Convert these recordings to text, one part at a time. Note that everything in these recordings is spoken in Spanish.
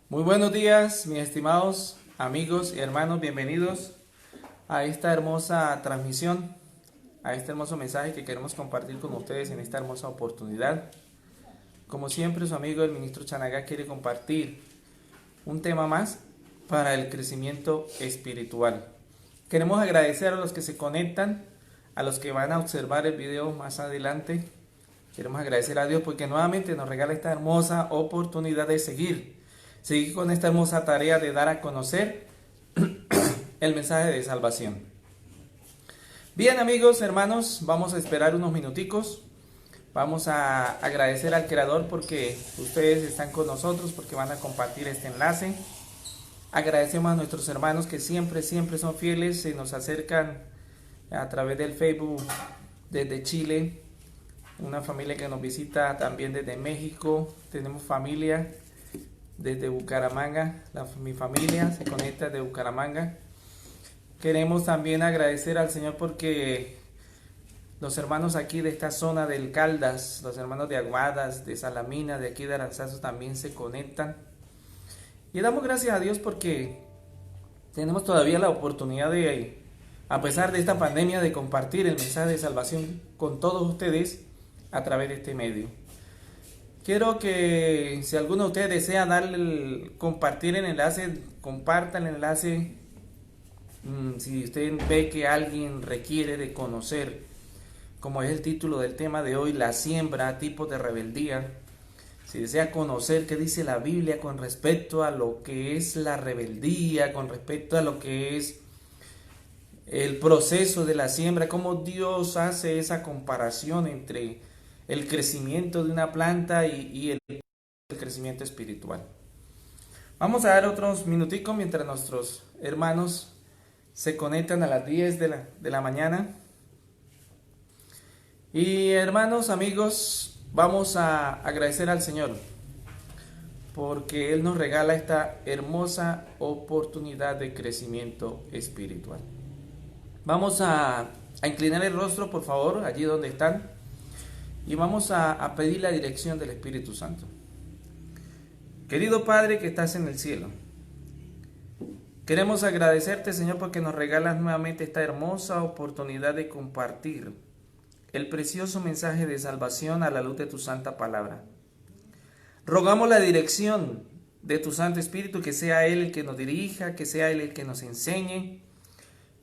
Muy buenos días, mis estimados amigos y hermanos, bienvenidos a esta hermosa transmisión, a este hermoso mensaje que queremos compartir con ustedes en esta hermosa oportunidad. Como siempre, su amigo el ministro Chanagá quiere compartir un tema más para el crecimiento espiritual. Queremos agradecer a los que se conectan, a los que van a observar el video más adelante. Queremos agradecer a Dios porque nuevamente nos regala esta hermosa oportunidad de seguir con esta hermosa tarea de dar a conocer el mensaje de salvación. Bien, amigos, hermanos, vamos a esperar unos minuticos. Vamos a agradecer al Creador porque ustedes están con nosotros, porque van a compartir este enlace. Agradecemos a nuestros hermanos que siempre son fieles, se nos acercan a través del Facebook desde Chile, una familia que nos visita también desde México, tenemos familia desde Bucaramanga, mi familia se conecta de Bucaramanga. Queremos también agradecer al Señor porque los hermanos aquí de esta zona del Caldas, los hermanos de Aguadas, de Salamina, de aquí de Aranzazu también se conectan. Y damos gracias a Dios porque tenemos todavía la oportunidad de, a pesar de esta pandemia, de compartir el mensaje de salvación con todos ustedes a través de este medio. Quiero que si alguno de ustedes desea compartir el enlace, comparta el enlace. Si usted ve que alguien requiere de conocer, como es el título del tema de hoy, la siembra, tipos de rebeldía. Si desea conocer qué dice la Biblia con respecto a lo que es la rebeldía, con respecto a lo que es el proceso de la siembra, cómo Dios hace esa comparación entre el crecimiento de una planta y el crecimiento espiritual. Vamos a dar otros minuticos mientras nuestros hermanos se conectan a las 10 de la mañana. Y hermanos, amigos, vamos a agradecer al Señor porque Él nos regala esta hermosa oportunidad de crecimiento espiritual. Vamos a inclinar el rostro, por favor, allí donde están. Y vamos a pedir la dirección del Espíritu Santo. Querido Padre que estás en el cielo, queremos agradecerte, Señor, porque nos regalas nuevamente esta hermosa oportunidad de compartir el precioso mensaje de salvación a la luz de tu santa palabra. Rogamos la dirección de tu Santo Espíritu, que sea Él el que nos dirija, que sea Él el que nos enseñe,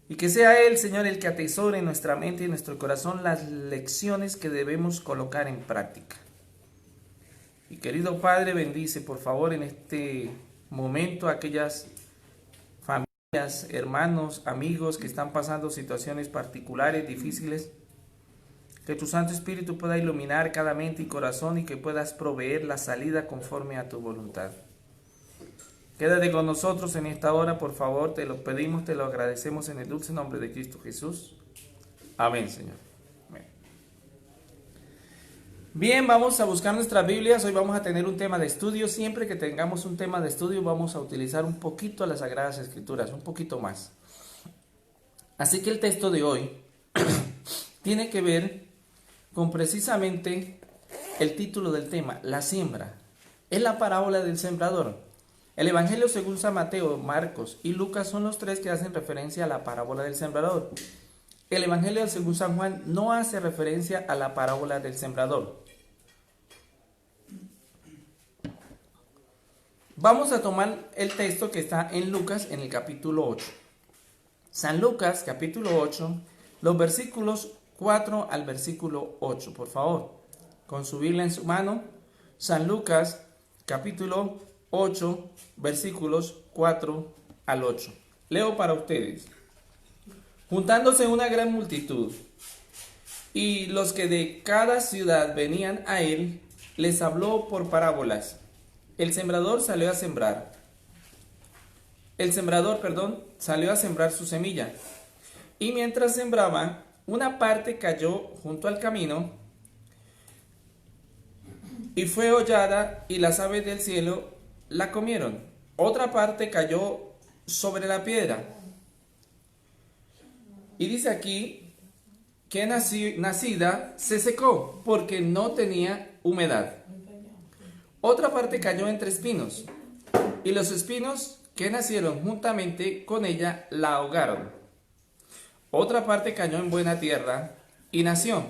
y que sea Él, Señor, el que atesore en nuestra mente y en nuestro corazón las lecciones que debemos colocar en práctica. Y querido Padre, bendice por favor en este momento a aquellas familias, hermanos, amigos que están pasando situaciones particulares, difíciles. Que tu Santo Espíritu pueda iluminar cada mente y corazón y que puedas proveer la salida conforme a tu voluntad. Quédate con nosotros en esta hora, por favor, te lo pedimos, te lo agradecemos en el dulce nombre de Cristo Jesús. Amén, Señor. Amén. Bien, vamos a buscar nuestras Biblias. Hoy vamos a tener un tema de estudio. Siempre que tengamos un tema de estudio vamos a utilizar un poquito las Sagradas Escrituras, un poquito más. Así que el texto de hoy tiene que ver con precisamente el título del tema, la siembra. Es la parábola del sembrador. El Evangelio según San Mateo, Marcos y Lucas son los tres que hacen referencia a la parábola del sembrador. El Evangelio según San Juan no hace referencia a la parábola del sembrador. Vamos a tomar el texto que está en Lucas en el capítulo 8. San Lucas, capítulo 8, los versículos 4 al versículo 8, por favor. Con su Biblia en su mano, San Lucas, capítulo 8, versículos 4 al 8. Leo para ustedes. Juntándose una gran multitud, y los que de cada ciudad venían a él, les habló por parábolas. El sembrador salió a sembrar. Salió a sembrar su semilla. Y mientras sembraba, una parte cayó junto al camino, y fue hollada, y las aves del cielo la comieron. Otra parte cayó sobre la piedra. Y dice aquí que nacida se secó porque no tenía humedad. Otra parte cayó entre espinos y los espinos que nacieron juntamente con ella la ahogaron. Otra parte cayó en buena tierra y nació,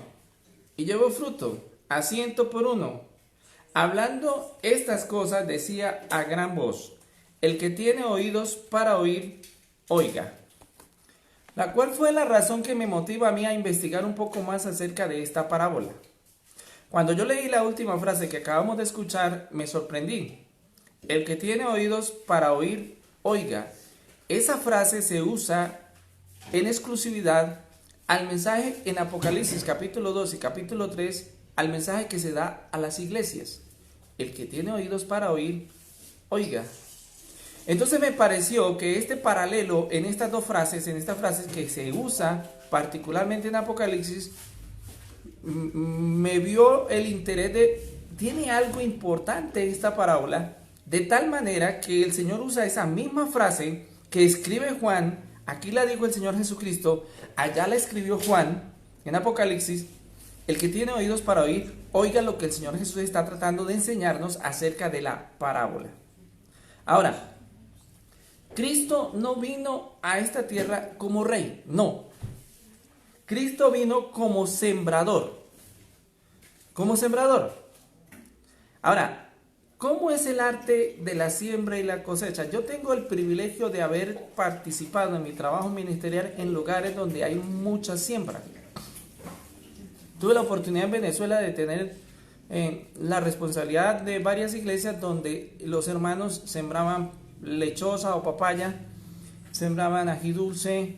y llevó fruto, a 100 por 1. Hablando estas cosas decía a gran voz: el que tiene oídos para oír, oiga. La cual fue la razón que me motiva a mí a investigar un poco más acerca de esta parábola. Cuando yo leí la última frase que acabamos de escuchar, me sorprendí. El que tiene oídos para oír, oiga. Esa frase se usa en exclusividad al mensaje en Apocalipsis capítulo 2 y capítulo 3, al mensaje que se da a las iglesias. El que tiene oídos para oír, oiga. Entonces me pareció que este paralelo en estas dos frases, en estas frases que se usa particularmente en Apocalipsis, me vio el interés de, tiene algo importante esta parábola, de tal manera que el Señor usa esa misma frase que escribe Juan, aquí la dijo el Señor Jesucristo, allá la escribió Juan en Apocalipsis. El que tiene oídos para oír, oiga lo que el Señor Jesús está tratando de enseñarnos acerca de la parábola. Ahora, Cristo no vino a esta tierra como rey, no. Cristo vino como sembrador. Como sembrador. Ahora, ¿cómo es el arte de la siembra y la cosecha? Yo tengo el privilegio de haber participado en mi trabajo ministerial en lugares donde hay mucha siembra. Tuve la oportunidad en Venezuela de tener la responsabilidad de varias iglesias donde los hermanos sembraban lechosa o papaya, sembraban ají dulce,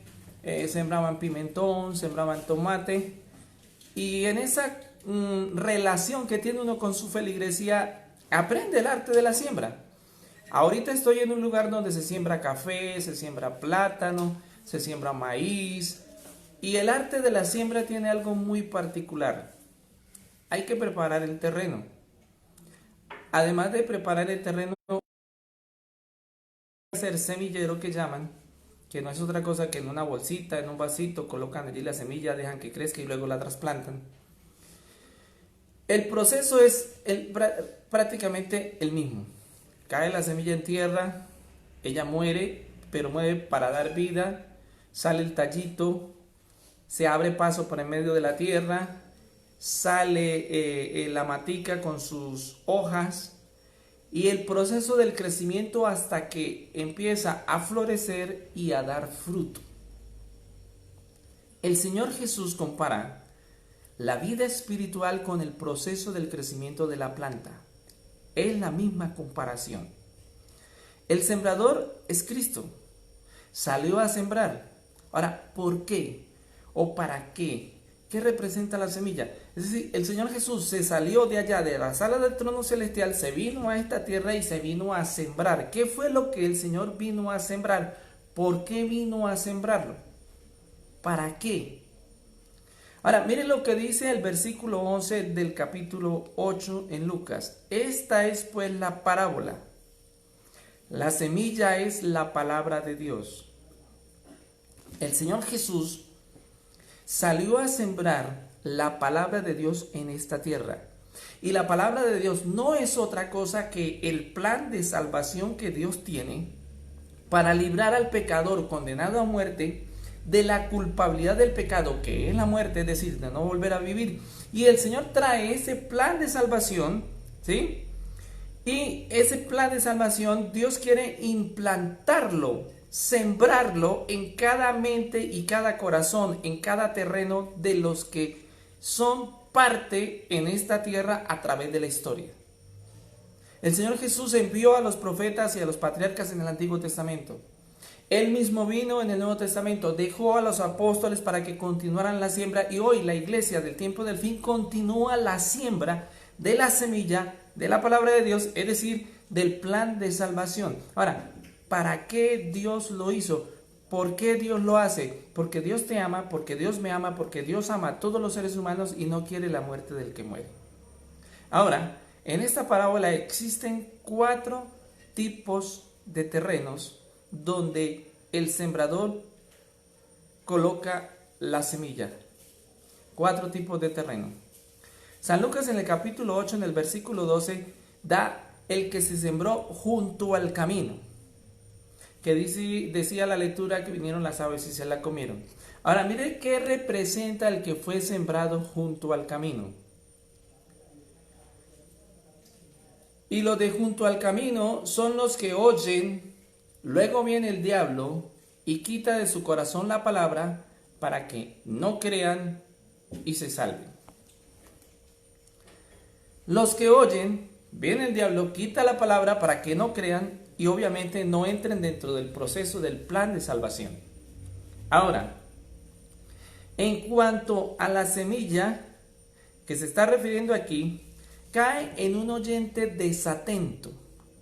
sembraban pimentón, sembraban tomate, y en esa relación que tiene uno con su feligresía aprende el arte de la siembra. Ahorita estoy en un lugar donde se siembra café, se siembra plátano, se siembra maíz, y el arte de la siembra tiene algo muy particular. Hay que preparar el terreno. Además de preparar el terreno, hacer semillero que llaman, que no es otra cosa que en una bolsita, en un vasito, colocan allí la semilla, dejan que crezca y luego la trasplantan. El proceso es prácticamente el mismo. Cae la semilla en tierra, ella muere, pero muere para dar vida, sale el tallito, se abre paso por en medio de la tierra, sale la matica con sus hojas, y el proceso del crecimiento hasta que empieza a florecer y a dar fruto. El Señor Jesús compara la vida espiritual con el proceso del crecimiento de la planta. Es la misma comparación. El sembrador es Cristo. Salió a sembrar. Ahora, ¿por qué? ¿O para qué? ¿Qué representa la semilla? Es decir, el Señor Jesús se salió de allá de la sala del trono celestial, se vino a esta tierra y se vino a sembrar. ¿Qué fue lo que el Señor vino a sembrar? ¿Por qué vino a sembrarlo? ¿Para qué? Ahora, miren lo que dice el versículo 11 del capítulo 8 en Lucas. Esta es pues la parábola. La semilla es la palabra de Dios. El Señor Jesús salió a sembrar la palabra de Dios en esta tierra. Y la palabra de Dios no es otra cosa que el plan de salvación que Dios tiene para librar al pecador condenado a muerte de la culpabilidad del pecado, que es la muerte, es decir, de no volver a vivir. Y el Señor trae ese plan de salvación, ¿sí? Y ese plan de salvación Dios quiere implantarlo, sembrarlo en cada mente y cada corazón, en cada terreno de los que son parte en esta tierra a través de la historia. El Señor Jesús envió a los profetas y a los patriarcas en el Antiguo Testamento. Él mismo vino en el Nuevo Testamento, dejó a los apóstoles para que continuaran la siembra, y hoy la iglesia del tiempo del fin continúa la siembra de la semilla de la palabra de Dios, es decir, del plan de salvación. Ahora, ¿para qué Dios lo hizo? ¿Por qué Dios lo hace? Porque Dios te ama, porque Dios me ama, porque Dios ama a todos los seres humanos y no quiere la muerte del que muere. Ahora, en esta parábola existen 4 tipos de terrenos donde el sembrador coloca la semilla. 4 tipos de terreno. San Lucas en el capítulo 8, en el versículo 12, da el que se sembró junto al camino, que decía la lectura que vinieron las aves y se la comieron. Ahora mire qué representa el que fue sembrado junto al camino. Y los de junto al camino son los que oyen, luego viene el diablo y quita de su corazón la palabra para que no crean y se salven. Los que oyen, viene el diablo, quita la palabra para que no crean y obviamente no entren dentro del proceso del plan de salvación. Ahora, en cuanto a la semilla que se está refiriendo aquí, cae en un oyente desatento.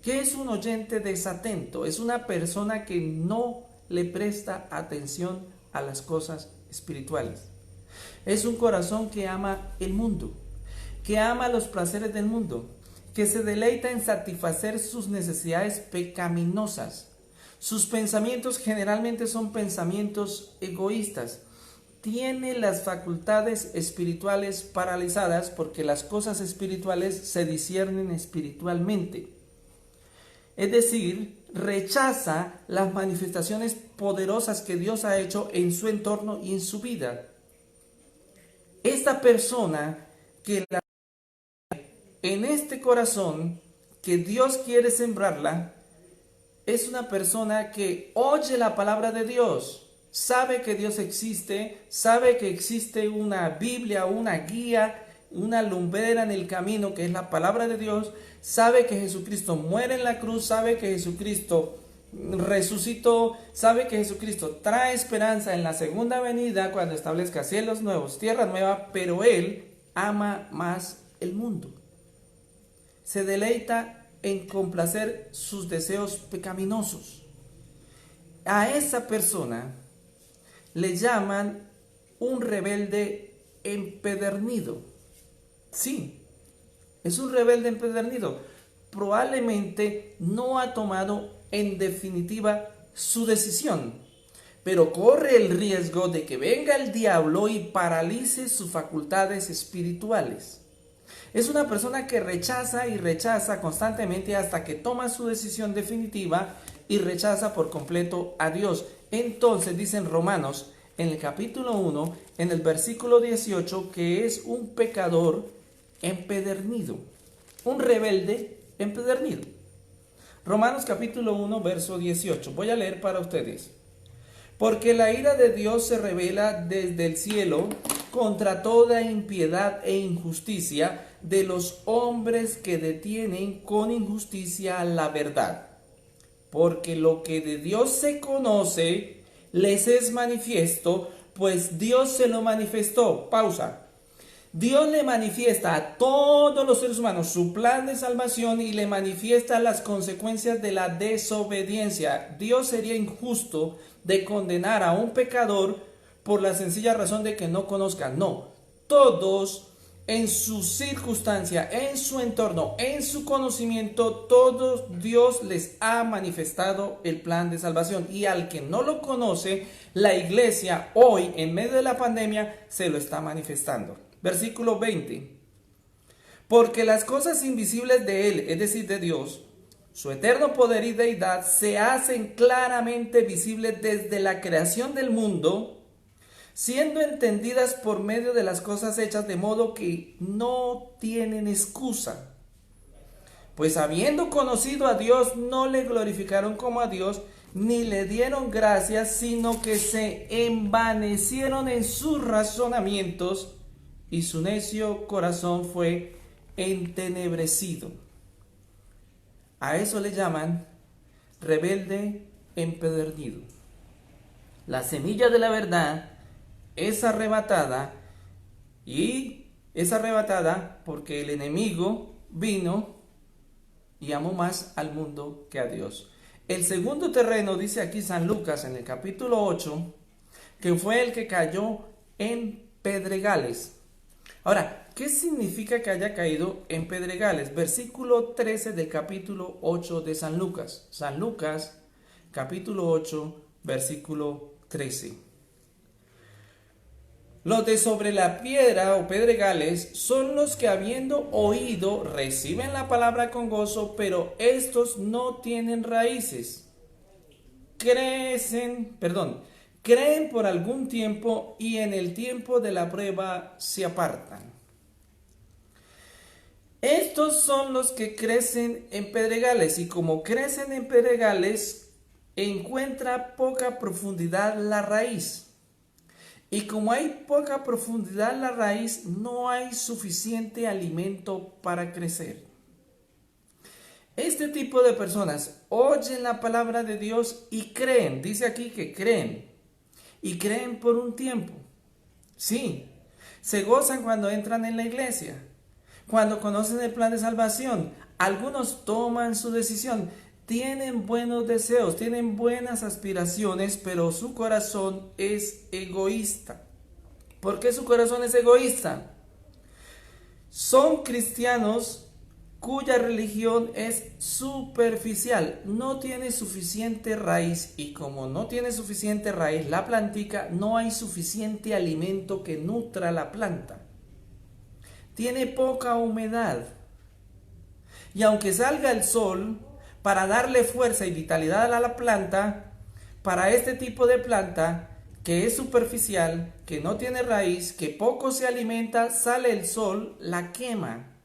¿Qué es un oyente desatento? Es una persona que no le presta atención a las cosas espirituales. Es un corazón que ama el mundo, que ama los placeres del mundo, que se deleita en satisfacer sus necesidades pecaminosas. Sus pensamientos generalmente son pensamientos egoístas. Tiene las facultades espirituales paralizadas porque las cosas espirituales se disciernen espiritualmente. Es decir, rechaza las manifestaciones poderosas que Dios ha hecho en su entorno y en su vida. Esta persona que en este corazón que Dios quiere sembrarla, es una persona que oye la palabra de Dios. Sabe que Dios existe, sabe que existe una Biblia, una guía, una lumbrera en el camino que es la palabra de Dios, sabe que Jesucristo muere en la cruz, sabe que Jesucristo resucitó, sabe que Jesucristo trae esperanza en la segunda venida cuando establezca cielos nuevos, tierra nueva, pero él ama más el mundo. Se deleita en complacer sus deseos pecaminosos. A esa persona le llaman un rebelde empedernido. Sí, es un rebelde empedernido. Probablemente no ha tomado en definitiva su decisión, pero corre el riesgo de que venga el diablo y paralice sus facultades espirituales. Es una persona que rechaza y rechaza constantemente hasta que toma su decisión definitiva y rechaza por completo a Dios. Entonces dicen Romanos en el capítulo 1, en el versículo 18, que es un pecador empedernido, un rebelde empedernido. Romanos capítulo 1, verso 18. Voy a leer para ustedes. Porque la ira de Dios se revela desde el cielo contra toda impiedad e injusticia de los hombres que detienen con injusticia la verdad. Porque lo que de Dios se conoce les es manifiesto, pues Dios se lo manifestó. Pausa. Dios le manifiesta a todos los seres humanos su plan de salvación y le manifiesta las consecuencias de la desobediencia. Dios sería injusto de condenar a un pecador por la sencilla razón de que no conozca. No, todos en su circunstancia, en su entorno, en su conocimiento, todos Dios les ha manifestado el plan de salvación. Y al que no lo conoce, la iglesia hoy, en medio de la pandemia, se lo está manifestando. Versículo 20. Porque las cosas invisibles de Él, es decir, de Dios, su eterno poder y deidad, se hacen claramente visibles desde la creación del mundo, siendo entendidas por medio de las cosas hechas, de modo que no tienen excusa. Pues habiendo conocido a Dios, no le glorificaron como a Dios, ni le dieron gracias, sino que se envanecieron en sus razonamientos, y su necio corazón fue entenebrecido. A eso le llaman rebelde empedernido. La semilla de la verdad es arrebatada, y es arrebatada porque el enemigo vino y amó más al mundo que a Dios. El segundo terreno, dice aquí San Lucas en el capítulo 8, que fue el que cayó en pedregales. Ahora, ¿qué significa que haya caído en pedregales? Versículo 13 del capítulo 8 de San Lucas. San Lucas, capítulo 8, versículo 13. Los de sobre la piedra o pedregales son los que habiendo oído reciben la palabra con gozo, pero estos no tienen raíces. Creen por algún tiempo y en el tiempo de la prueba se apartan. Estos son los que crecen en pedregales y como crecen en pedregales encuentra poca profundidad la raíz. Y como hay poca profundidad la raíz, no hay suficiente alimento para crecer. Este tipo de personas oyen la palabra de Dios y creen. Dice aquí que creen. Y creen por un tiempo. Sí, se gozan cuando entran en la iglesia. Cuando conocen el plan de salvación. Algunos toman su decisión. Tienen buenos deseos, tienen buenas aspiraciones, pero su corazón es egoísta. ¿Por qué su corazón es egoísta? Son cristianos cuya religión es superficial, no tiene suficiente raíz y como no tiene suficiente raíz la plantica, no hay suficiente alimento que nutra la planta. Tiene poca humedad y aunque salga el sol, para darle fuerza y vitalidad a la planta, para este tipo de planta que es superficial, que no tiene raíz, que poco se alimenta, sale el sol, la quema.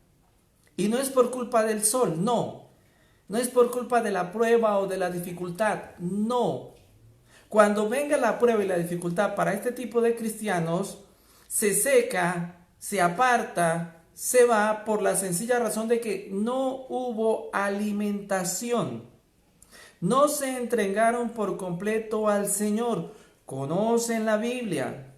Y no es por culpa del sol, no. No es por culpa de la prueba o de la dificultad, no. Cuando venga la prueba y la dificultad para este tipo de cristianos, se seca, se aparta, se va por la sencilla razón de que no hubo alimentación. No se entregaron por completo al Señor. Conocen la Biblia.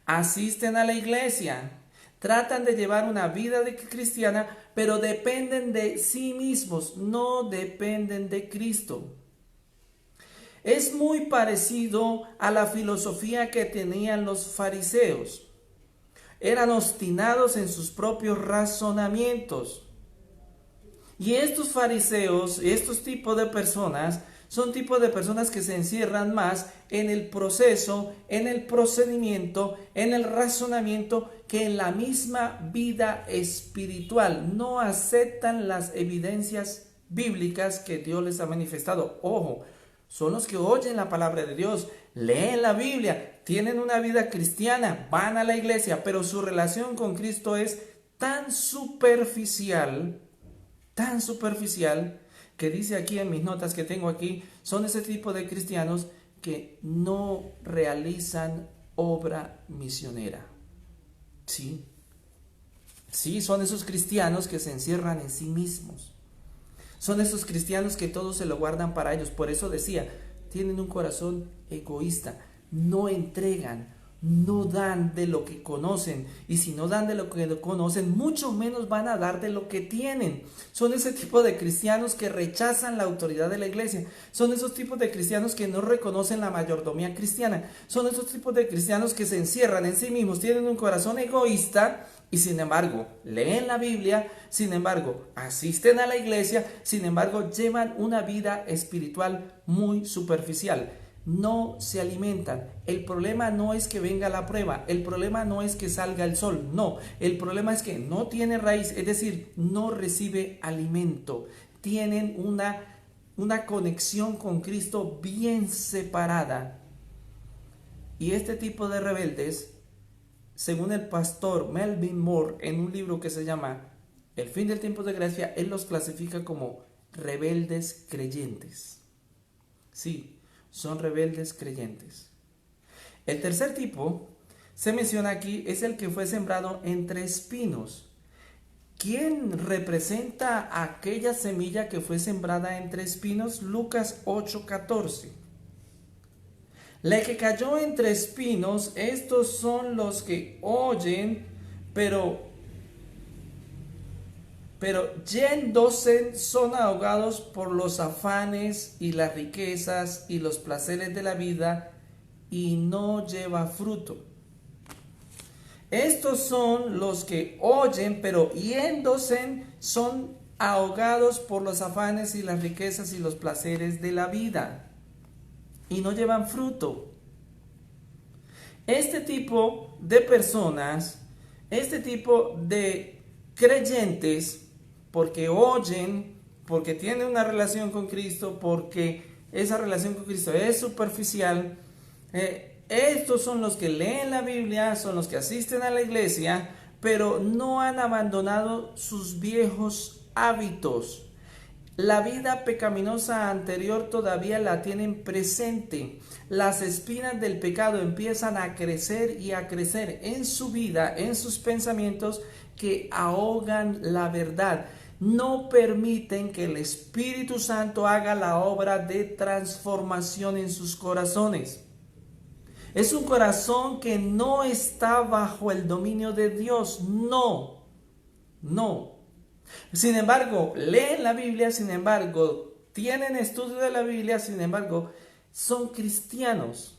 Asisten a la iglesia. Tratan de llevar una vida cristiana, pero dependen de sí mismos. No dependen de Cristo. Es muy parecido a la filosofía que tenían los fariseos. Eran obstinados en sus propios razonamientos. Y estos fariseos, estos tipos de personas, son tipos de personas que se encierran más en el proceso, en el procedimiento, en el razonamiento, que en la misma vida espiritual. No aceptan las evidencias bíblicas que Dios les ha manifestado. Ojo, son los que oyen la palabra de Dios, leen la Biblia, tienen una vida cristiana, van a la iglesia, pero su relación con Cristo es tan superficial, que dice aquí en mis notas que tengo aquí, son ese tipo de cristianos que no realizan obra misionera. Sí, son esos cristianos que se encierran en sí mismos. Son esos cristianos que todo se lo guardan para ellos. Por eso decía, tienen un corazón egoísta, no entregan, no dan de lo que conocen. Y si no dan de lo que conocen, mucho menos van a dar de lo que tienen. Son ese tipo de cristianos que rechazan la autoridad de la iglesia. Son esos tipos de cristianos que no reconocen la mayordomía cristiana. Son esos tipos de cristianos que se encierran en sí mismos, tienen un corazón egoísta. Y sin embargo, leen la Biblia, sin embargo, asisten a la iglesia, sin embargo, llevan una vida espiritual muy superficial. No se alimentan. El problema no es que venga la prueba, el problema no es que salga el sol, no. El problema es que no tiene raíz, es decir, no recibe alimento. Tienen una conexión con Cristo bien separada. Y este tipo de rebeldes, según el pastor Melvin Moore, en un libro que se llama El fin del tiempo de gracia, él los clasifica como rebeldes creyentes. Sí, son rebeldes creyentes. El tercer tipo, se menciona aquí, es el que fue sembrado entre espinos. ¿Quién representa aquella semilla que fue sembrada entre espinos? Lucas 8:14. La que cayó entre espinos, estos son los que oyen, pero yéndose son ahogados por los afanes y las riquezas y los placeres de la vida y no lleva fruto. Estos son los que oyen, pero yéndose son ahogados por los afanes y las riquezas y los placeres de la vida y no llevan fruto. Este tipo de personas, este tipo de creyentes, porque oyen, porque tienen una relación con Cristo, porque esa relación con Cristo es superficial, estos son los que leen la Biblia, son los que asisten a la iglesia, pero no han abandonado sus viejos hábitos. La vida pecaminosa anterior todavía la tienen presente. Las espinas del pecado empiezan a crecer y a crecer en su vida, en sus pensamientos, que ahogan la verdad. No permiten que el Espíritu Santo haga la obra de transformación en sus corazones. Es un corazón que no está bajo el dominio de Dios. No, no. Sin embargo, leen la Biblia, sin embargo, tienen estudio de la Biblia, sin embargo, son cristianos.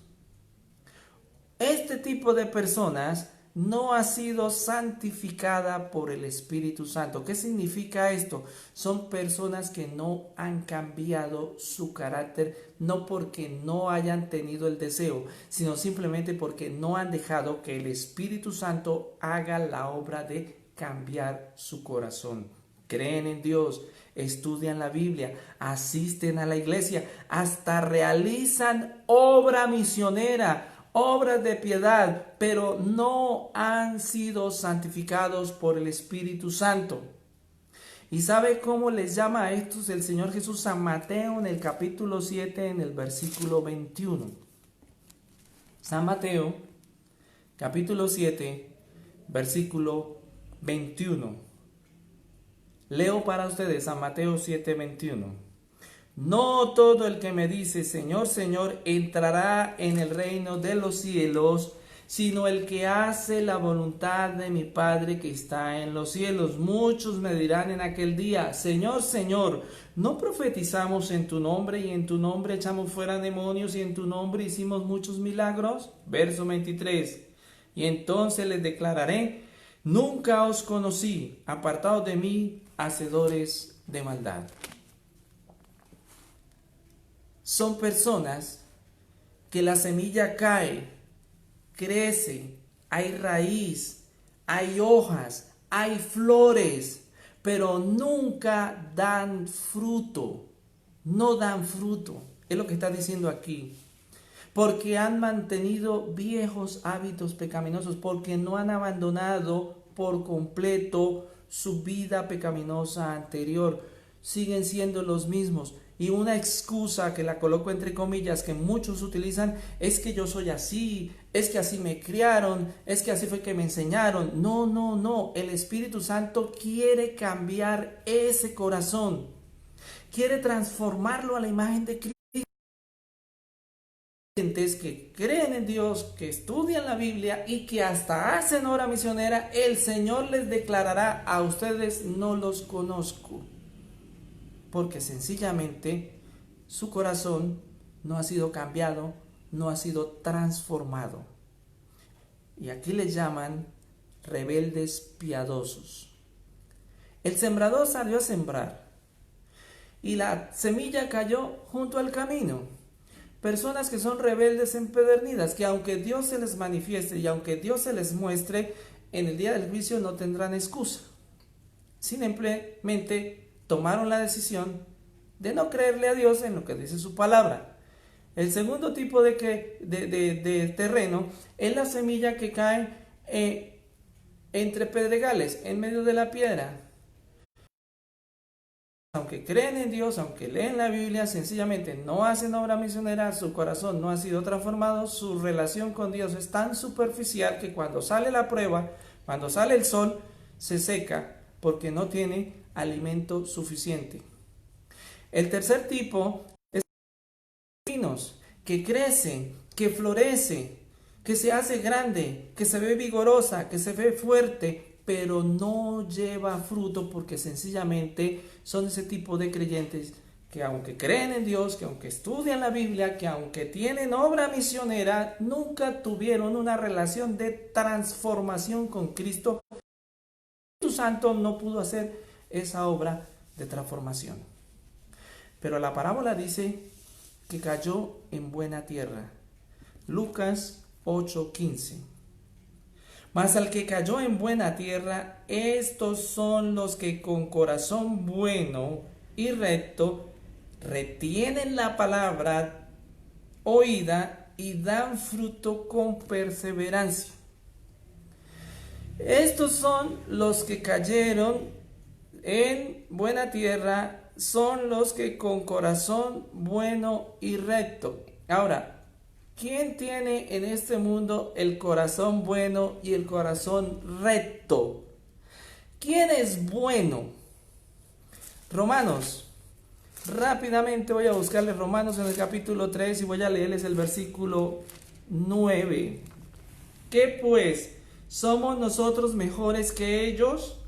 Este tipo de personas no ha sido santificada por el Espíritu Santo. ¿Qué significa esto? Son personas que no han cambiado su carácter, no porque no hayan tenido el deseo, sino simplemente porque no han dejado que el Espíritu Santo haga la obra de cambiar su corazón. Creen en Dios, estudian la Biblia, asisten a la iglesia, hasta realizan obra misionera, obras de piedad, pero no han sido santificados por el Espíritu Santo. ¿Y sabe cómo les llama a estos el Señor Jesús? San Mateo en el capítulo 7, en el versículo 21. San Mateo, capítulo 7, versículo 21. Leo para ustedes San Mateo 7:21. No todo el que me dice Señor, Señor, entrará en el reino de los cielos, sino el que hace la voluntad de mi Padre que está en los cielos. Muchos me dirán en aquel día, Señor, Señor, ¿no profetizamos en tu nombre y en tu nombre echamos fuera demonios y en tu nombre hicimos muchos milagros? Verso 23. Y entonces les declararé, nunca os conocí, apartados de mí, hacedores de maldad. Son personas que la semilla cae, crece, hay raíz, hay hojas, hay flores, pero nunca dan fruto, no dan fruto. Es lo que está diciendo aquí. Porque han mantenido viejos hábitos pecaminosos, porque no han abandonado por completo su vida pecaminosa anterior. Siguen siendo los mismos. Y una excusa que la coloco entre comillas que muchos utilizan es que yo soy así, es que así me criaron, es que así fue que me enseñaron. No, no, no. El Espíritu Santo quiere cambiar ese corazón. Quiere transformarlo a la imagen de Cristo. Que creen en Dios, que estudian la Biblia y que hasta hacen obra misionera, el Señor les declarará, a ustedes no los conozco, porque sencillamente su corazón no ha sido cambiado, no ha sido transformado. Y aquí les llaman rebeldes piadosos. El sembrador salió a sembrar y la semilla cayó junto al camino. Personas que son rebeldes empedernidas, que aunque Dios se les manifieste y aunque Dios se les muestre, en el día del juicio no tendrán excusa. Simplemente tomaron la decisión de no creerle a Dios en lo que dice su palabra. El segundo tipo de terreno es la semilla que cae entre pedregales, en medio de la piedra. Aunque creen en Dios, aunque leen la Biblia, sencillamente no hacen obra misionera, su corazón no ha sido transformado, su relación con Dios es tan superficial que cuando sale la prueba, cuando sale el sol, se seca porque no tiene alimento suficiente. El tercer tipo es pinos, que crece, que florece, que se hace grande, que se ve vigorosa, que se ve fuerte, pero no lleva fruto porque sencillamente son ese tipo de creyentes que aunque creen en Dios, que aunque estudian la Biblia, que aunque tienen obra misionera, nunca tuvieron una relación de transformación con Cristo. El Espíritu Santo no pudo hacer esa obra de transformación. Pero la parábola dice que cayó en buena tierra. Lucas 8:15. Mas al que cayó en buena tierra, estos son los que con corazón bueno y recto retienen la palabra oída y dan fruto con perseverancia. Estos son los que cayeron en buena tierra, son los que con corazón bueno y recto. Ahora, ¿quién tiene en este mundo el corazón bueno y el corazón recto? ¿Quién es bueno? Romanos. Rápidamente voy a buscarle Romanos en el capítulo 3 y voy a leerles el versículo 9. ¿Qué pues? ¿Somos nosotros mejores que ellos?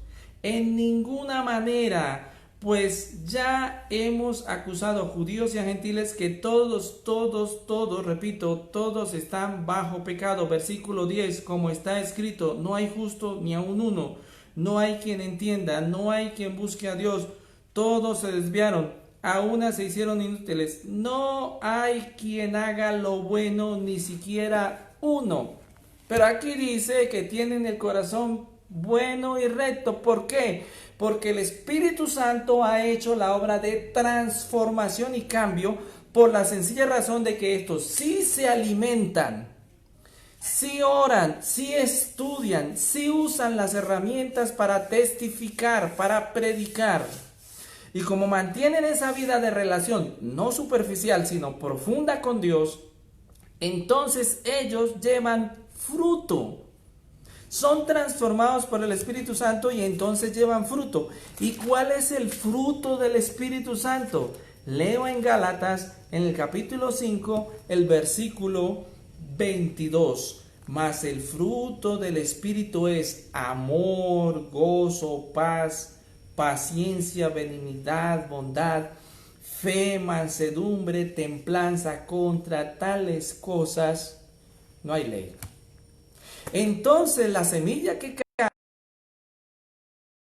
En ninguna manera, pues ya hemos acusado a judíos y a gentiles que todos, repito, todos están bajo pecado. Versículo 10, como está escrito, no hay justo ni aun uno, no hay quien entienda, no hay quien busque a Dios, todos se desviaron, a una se hicieron inútiles, no hay quien haga lo bueno, ni siquiera uno. Pero aquí dice que tienen el corazón bueno y recto. ¿Por qué? Porque el Espíritu Santo ha hecho la obra de transformación y cambio por la sencilla razón de que estos sí se alimentan, sí oran, sí estudian, sí usan las herramientas para testificar, para predicar. Y como mantienen esa vida de relación no superficial, sino profunda con Dios, entonces ellos llevan fruto. Son transformados por el Espíritu Santo y entonces llevan fruto. ¿Y cuál es el fruto del Espíritu Santo? Leo en Gálatas, en el capítulo 5, el versículo 22. Mas el fruto del Espíritu es amor, gozo, paz, paciencia, benignidad, bondad, fe, mansedumbre, templanza. Contra tales cosas no hay ley. Entonces la semilla que cae no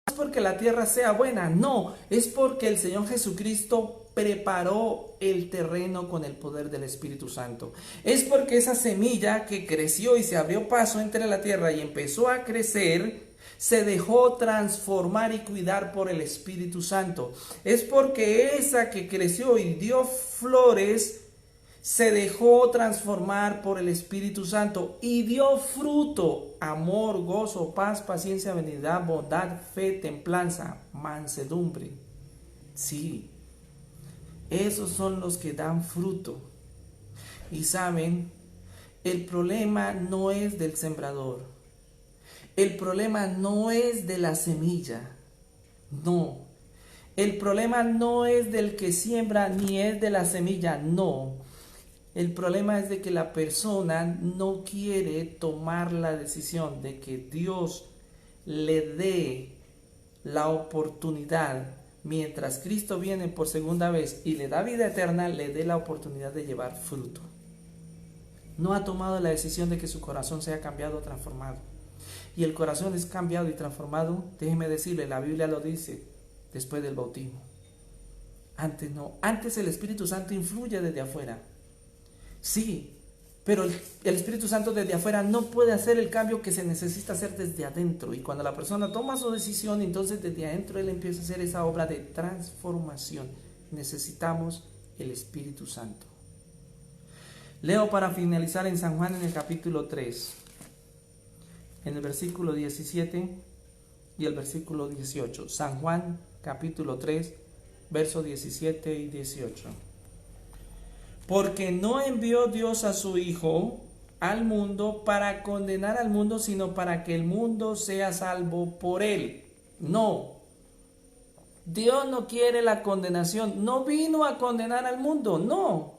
es porque la tierra sea buena, no, es porque el Señor Jesucristo preparó el terreno con el poder del Espíritu Santo. Es porque esa semilla que creció y se abrió paso entre la tierra y empezó a crecer, se dejó transformar y cuidar por el Espíritu Santo. Es porque esa que creció y dio flores se dejó transformar por el Espíritu Santo y dio fruto: amor, gozo, paz, paciencia, benignidad, bondad, fe, templanza, mansedumbre. Sí, esos son los que dan fruto. Y saben, el problema no es del sembrador, el problema no es de la semilla, no. El problema no es del que siembra ni es de la semilla, no. El problema es de que la persona no quiere tomar la decisión de que Dios le dé la oportunidad, mientras Cristo viene por segunda vez y le da vida eterna, le dé la oportunidad de llevar fruto. No ha tomado la decisión de que su corazón sea cambiado o transformado. Y el corazón es cambiado y transformado, déjeme decirle, la Biblia lo dice, después del bautismo. Antes no, antes el Espíritu Santo influye desde afuera. Sí, pero el Espíritu Santo desde afuera no puede hacer el cambio que se necesita hacer desde adentro. Y cuando la persona toma su decisión, entonces desde adentro él empieza a hacer esa obra de transformación. Necesitamos el Espíritu Santo. Leo para finalizar en San Juan en el capítulo 3, en el versículo 17 y el versículo 18. San Juan capítulo 3, versos 17 y 18. Porque no envió Dios a su Hijo al mundo para condenar al mundo, sino para que el mundo sea salvo por él. No, Dios no quiere la condenación, no vino a condenar al mundo, no.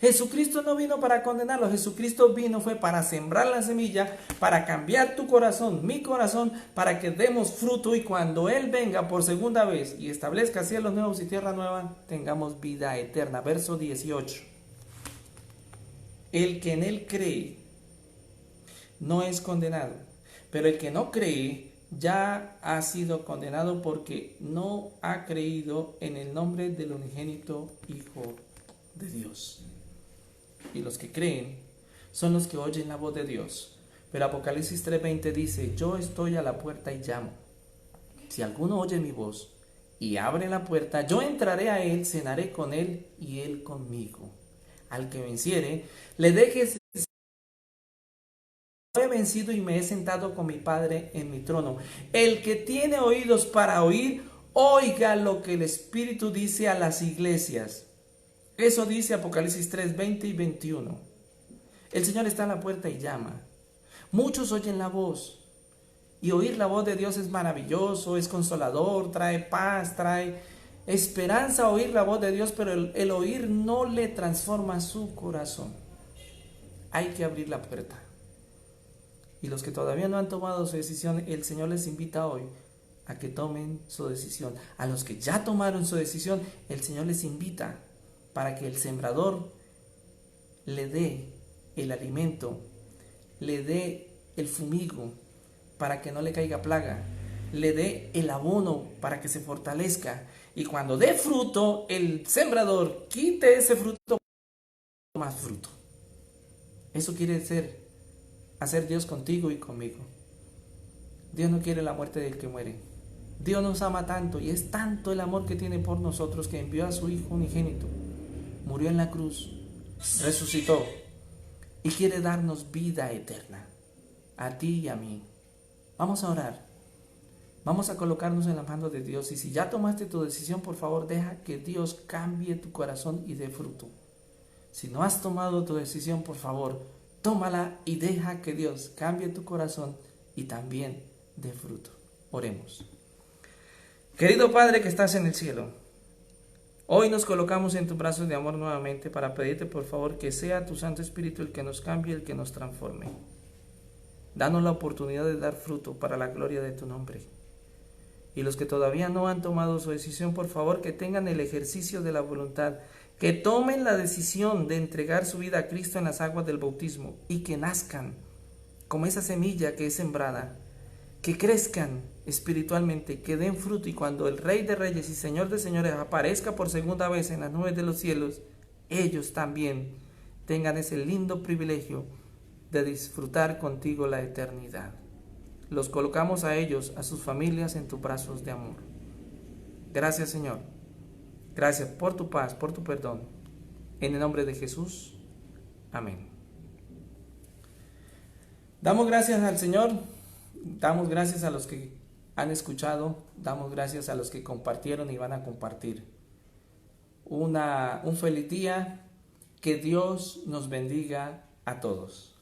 Jesucristo no vino para condenarlo, Jesucristo vino fue para sembrar la semilla, para cambiar tu corazón, mi corazón, para que demos fruto y cuando Él venga por segunda vez y establezca cielos nuevos y tierra nueva, tengamos vida eterna. Verso 18. El que en Él cree no es condenado, pero el que no cree ya ha sido condenado porque no ha creído en el nombre del unigénito Hijo de Dios. Y los que creen son los que oyen la voz de Dios. Pero Apocalipsis 3:20 dice, yo estoy a la puerta y llamo. Si alguno oye mi voz y abre la puerta, yo entraré a él, cenaré con él y él conmigo. Al que venciere, le dejes. Yo he vencido y me he sentado con mi Padre en mi trono. El que tiene oídos para oír, oiga lo que el Espíritu dice a las iglesias. Eso dice Apocalipsis 3:20 y 21. El Señor está a la puerta y llama. Muchos oyen la voz. Y oír la voz de Dios es maravilloso, es consolador, trae paz, trae esperanza oír la voz de Dios, pero el oír no le transforma su corazón. Hay que abrir la puerta. Y los que todavía no han tomado su decisión, el Señor les invita hoy a que tomen su decisión. A los que ya tomaron su decisión, el Señor les invita para que el sembrador le dé el alimento, le dé el fumigo para que no le caiga plaga, le dé el abono para que se fortalezca. Y cuando dé fruto, el sembrador quite ese fruto, más fruto. Eso quiere hacer Dios contigo y conmigo. Dios no quiere la muerte del que muere. Dios nos ama tanto y es tanto el amor que tiene por nosotros que envió a su Hijo unigénito. Murió en la cruz, resucitó y quiere darnos vida eterna. A ti y a mí. Vamos a orar. Vamos a colocarnos en las manos de Dios. Y si ya tomaste tu decisión, por favor, deja que Dios cambie tu corazón y dé fruto. Si no has tomado tu decisión, por favor, tómala y deja que Dios cambie tu corazón y también dé fruto. Oremos. Querido Padre que estás en el cielo, hoy nos colocamos en tus brazos de amor nuevamente para pedirte por favor que sea tu Santo Espíritu el que nos cambie, el que nos transforme. Danos la oportunidad de dar fruto para la gloria de tu nombre. Y los que todavía no han tomado su decisión, por favor, que tengan el ejercicio de la voluntad, que tomen la decisión de entregar su vida a Cristo en las aguas del bautismo y que nazcan como esa semilla que es sembrada, que crezcan espiritualmente, que den fruto y cuando el Rey de Reyes y Señor de Señores aparezca por segunda vez en las nubes de los cielos, ellos también tengan ese lindo privilegio de disfrutar contigo la eternidad. Los colocamos a ellos, a sus familias en tus brazos de amor. Gracias, Señor. Gracias por tu paz, por tu perdón. En el nombre de Jesús. Amén. Damos gracias al Señor. Damos gracias a los que han escuchado. Damos gracias a los que compartieron y van a compartir. Un feliz día. Que Dios nos bendiga a todos.